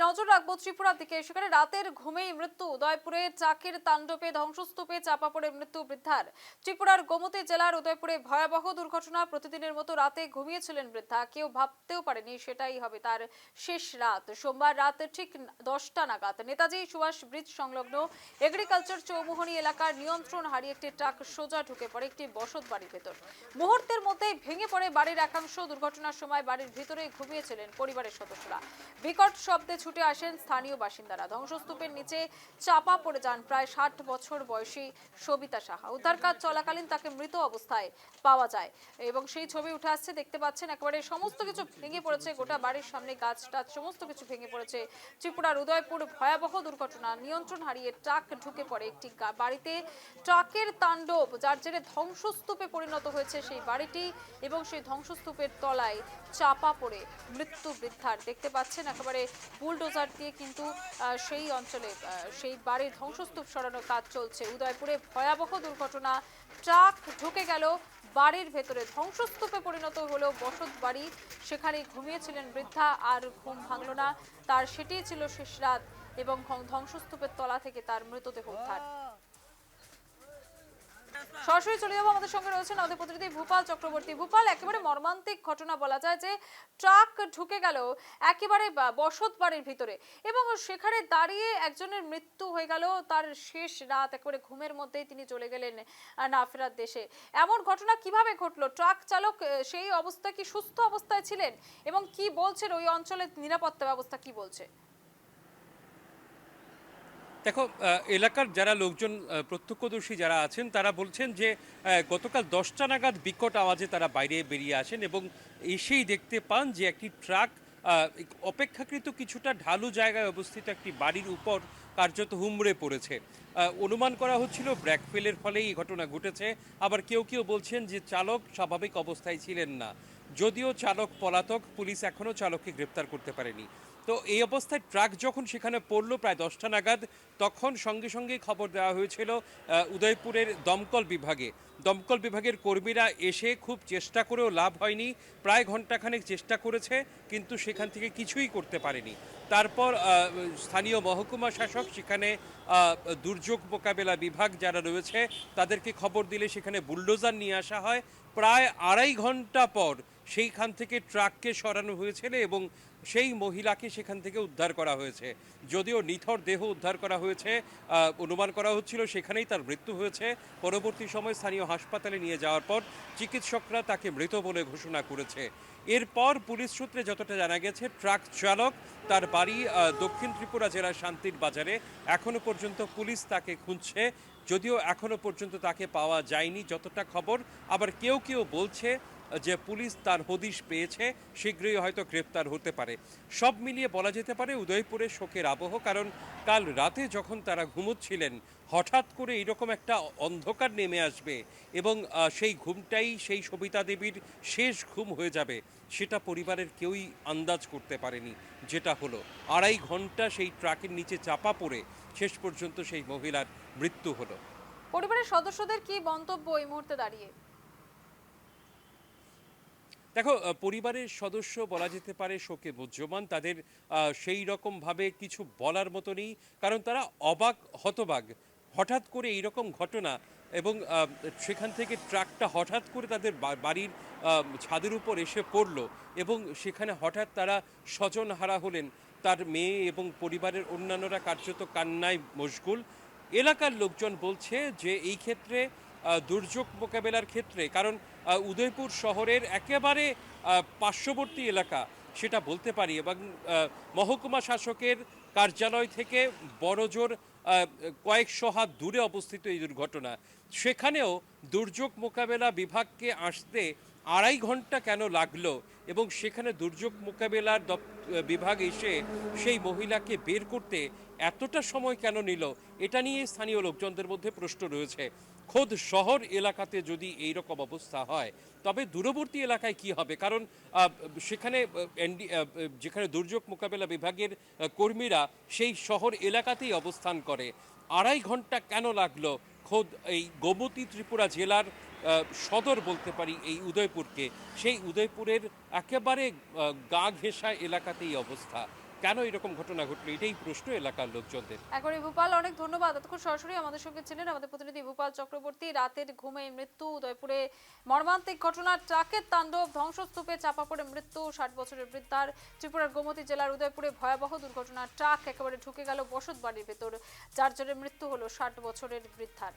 নজর রাখবো ত্রিপুরার দিকে। সেখানে রাতের ঘুমেই মৃত্যু, উদয়পুরে চাকের তাণ্ডবে ধ্বংসস্তূপে চাপা পড়ে মৃত্যু বৃদ্ধার। ত্রিপুরার গোমতী জেলার উদয়পুরে ভয়াবহ দুর্ঘটনা। প্রতিদিনের মতো রাতে ঘুমিয়েছিলেন বৃদ্ধা। কেউ ভাবতেও পারেনি সেটাই হবে তার শেষ রাত। সোমবার রাত ঠিক 10টা নাগাদ নেতাজি সুভাষ ব্রিজ সংলগ্ন এগ্রিকালচার চৌমুহনী এলাকার নিয়ন্ত্রণ হারিয়ে একটি ট্রাক সোজা ঢুকে পড়ে একটি বসত বাড়ির ভেতর। মুহূর্তের মধ্যেই ভেঙে পড়ে বাড়ির একাংশ। দুর্ঘটনার সময় বাড়ির ভিতরেই ঘুমিয়েছিলেন পরিবারের সদস্যরা। বিকট শব্দে ছুটে আসেন স্থানীয় বাসিন্দারা। ধ্বংসস্তূপের নিচে চাপা পড়ে যান প্রায় 60 বছর বয়সী সবিতা সাহা। উদ্ধার কাজ চলাকালীন তাকে মৃত অবস্থায় পাওয়া যায় এবং সেই ছবি উঠে আসছে, দেখতে পাচ্ছেন। একেবারে সমস্ত কিছু ভেঙে পড়েছে, গোটা বাড়ির সামনে গাছ টাছ সমস্ত কিছু ভেঙে পড়েছে। ত্রিপুরার উদয়পুর ভয়াবহ দুর্ঘটনা। নিয়ন্ত্রণ হারিয়ে ট্রাক ঢুকে পড়ে একটি বাড়িতে। ট্রাকের তাণ্ডব, যার জেরে ধ্বংসস্তূপে পরিণত হয়েছে সেই বাড়িটি এবং সেই ধ্বংসস্তূপের তলায় চাপা পড়ে মৃত্যু বৃদ্ধার। দেখতে পাচ্ছেন একেবারে বুলডোজার দিয়ে কিন্তু সেই অঞ্চলে সেই বাড়ির ধ্বংসস্তূপ সরানোর কাজ চলছে। উদয়পুরে ভয়াবহ দুর্ঘটনা। ট্রাক ঢুকে গেল বাড়ির ভেতরে, ধ্বংসস্তূপে পরিণত হলো বসত বাড়ি। সেখানে ঘুমিয়েছিলেন বৃদ্ধা, আর ঘুম ভাঙল না তার। সেটিই ছিল শেষ রাত এবং ধ্বংসস্তূপের তলা থেকে তার মৃতদেহ উদ্ধার। সরাসরি চলে যাবো, আমাদের সঙ্গে রয়েছেন আমাদের প্রতিনিধি ভূপাল চক্রবর্তী। ভূপাল, একেবারে মর্মান্তিক ঘটনা বলা যায় যে ট্রাক ঢুকে গেল একেবারে বসত বাড়ির ভিতরে এবং সেখানে দাঁড়িয়ে একজনের মৃত্যু হয়ে গেল। তার শেষ রাত, একেবারে ঘুমের মধ্যেই তিনি চলে গেলেন না ফেরার দেশে। এমন ঘটনা কিভাবে ঘটলো? ট্রাক চালক সেই অবস্থায় কি সুস্থ অবস্থায় ছিলেন এবং কি বলছেন ওই অঞ্চলের নিরাপত্তা ব্যবস্থা কি বলছে? দেখো, এলাকার যারা লোকজন প্রত্যক্ষদর্শী যারা আছেন তারা বলছেন যে গতকাল 10টা নাগাদ বিকট আওয়াজে তারা বাইরে বেরিয়ে আসেন এবং এসেই দেখতে পান যে একটি ট্রাক অপেক্ষাকৃত কিছুটা ঢালু জায়গায় অবস্থিত একটি বাড়ির উপর কার্যত হুমড়ে পড়েছে। অনুমান করা হচ্ছিল ব্রেক ফেলের ফলেই এই ঘটনা ঘটেছে। আবার কেউ কেউ বলছেন যে চালক স্বাভাবিক অবস্থায় ছিলেন না। যদিও চালক পলাতক, পুলিশ এখনও চালককে গ্রেপ্তার করতে পারেনি। তো এই অবস্থায় ট্রাক যখন সেখানে পড়লো প্রায় 10টা নাগাদ, তখন সঙ্গে সঙ্গে খবর দেওয়া হয়েছিল উদয়পুরের দমকল বিভাগের কর্মীরা এসে খুব চেষ্টা করেও লাভ হয়নি। প্রায় ঘন্টাখানেক চেষ্টা করেছে, কিন্তু সেখান থেকে কিছুই করতে পারেনি। তারপর স্থানীয় মহকুমা শাসক সেখানে দুর্যোগ মোকাবেলা বিভাগ যারা রয়েছে তাদেরকে খবর দিলে সেখানে বুলডোজার নিয়ে আসা হয়। প্রায় 2.5 ঘন্টা পর সেইখান থেকে ট্রাককে সরানো হয়েছিল এবং সেই মহিলাকে সেখান থেকে উদ্ধার করা হয়েছে। যদিও নিথর দেহ উদ্ধার করা হয়েছে, অনুমান করা হচ্ছিল সেখানেই তার মৃত্যু হয়েছে। পরবর্তী সময় স্থানীয় হাসপাতালে নিয়ে যাওয়ার পর চিকিৎসকরা তাকে মৃত বলে ঘোষণা করেছে। এরপর পুলিশ সূত্রে যতটা জানা গেছে, ট্রাক চালক, তার বাড়ি দক্ষিণ ত্রিপুরা জেলার শান্তির বাজারে। এখনো পর্যন্ত পুলিশ তাকে খুঁজছে, যদিও এখনো পর্যন্ত তাকে পাওয়া যায়নি যতটা খবর। আবার কেউ কেউ বলছে যে পুলিশ তার হদিশ পেয়েছে, শীঘ্রই হয়তো গ্রেপ্তার হতে পারে। সব মিলিয়ে বলা যেতে পারে উদয়পুরে শোকের আবহ, কারণ কাল রাতে যখন তারা ঘুমোচ্ছিলেন হঠাৎ করে এইরকম একটা অন্ধকার নেমে আসবে এবং সেই ঘুমটাই সেই সবিতা দেবীর শেষ ঘুম হয়ে যাবে, সেটা পরিবারের কেউই আন্দাজ করতে পারেনি। যেটা হলো 2.5 ঘন্টা সেই ট্রাকের নিচে চাপা পড়ে শেষ পর্যন্ত সেই মহিলার মৃত্যু হলো। পরিবারের সদস্যদের কি মন্তব্য এই মুহূর্তে দাঁড়িয়ে? দেখো, পরিবারের সদস্য বলা যেতে পারে শোকে মুহ্যমান। তাদের সেই রকমভাবে কিছু বলার মতো নেই, কারণ তারা অবাক হতবাক। হঠাৎ করে এইরকম ঘটনা এবং সেখান থেকে ট্রাকটা হঠাৎ করে তাদের বাড়ির ছাদের উপর এসে পড়লো এবং সেখানে হঠাৎ তারা স্বজনহারা হলেন। তার মেয়ে এবং পরিবারের অন্যান্যরা কার্যত কান্নায় মশগুল। এলাকার লোকজন বলছে যে এই ক্ষেত্রে দুর্যোগ মোকাবেলার ক্ষেত্রে, কারণ উদয়পুর শহরের একেবারে পার্শ্ববর্তী এলাকা সেটা বলতে পারি, এবং মহকুমা শাসকের কার্যালয় থেকে বড়জোর কয়েকশো হাত দূরে অবস্থিত এই দুর্ঘটনা। সেখানেও দুর্যোগ মোকাবেলা বিভাগকে আসতে 2.5 ঘন্টা কেন লাগলো এবং সেখানে দুর্যোগ মোকাবেলার বিভাগ এসে সেই মহিলাকে বের করতে এতটা সময় কেন নিল, এটা নিয়ে স্থানীয় লোকজনদের মধ্যে প্রশ্ন রয়েছে। খোদ শহর এলাকাতে যদি এই রকম অবস্থা হয়, তবে দূরবর্তী এলাকায় কি হবে? কারণ সেখানে যেখানে দুর্যোগ মোকাবেলা বিভাগের কর্মীরা সেই শহর এলাকাতেই অবস্থান করে। 2.5 ঘন্টা কেন লাগলো খোদ এই গোমতী ত্রিপুরা জেলার সদর বলতে পারি এই উদয়পুরকে, সেই উদয়পুরের একেবারে গা ঘেঁষা এলাকাতেই অবস্থা। কেন এরকম ঘটনা ঘটলো, এটাই প্রশ্ন এলাকার লোকজনদের। একবারে ভূপাল, অনেক ধন্যবাদ। এতক্ষণ সরাসরি আমাদের সঙ্গে ছিলেন আমাদের প্রতিনিধি ভূপাল চক্রবর্তী। রাতের ঘুমে মৃত্যু, উদয়পুরে মর্মান্তিক ঘটনা, ট্রাকের তাণ্ডব, ধ্বংসস্তূপে চাপা পড়ে মৃত্যু 60 বছরের বৃদ্ধার। ত্রিপুরার গোমতী জেলার উদয়পুরে ভয়াবহ দুর্ঘটনা, ট্রাক একেবারে ঢুকে গেল বসত বাড়ির ভেতর, 4 জনের মৃত্যু হলো 60 বছরের বৃদ্ধার।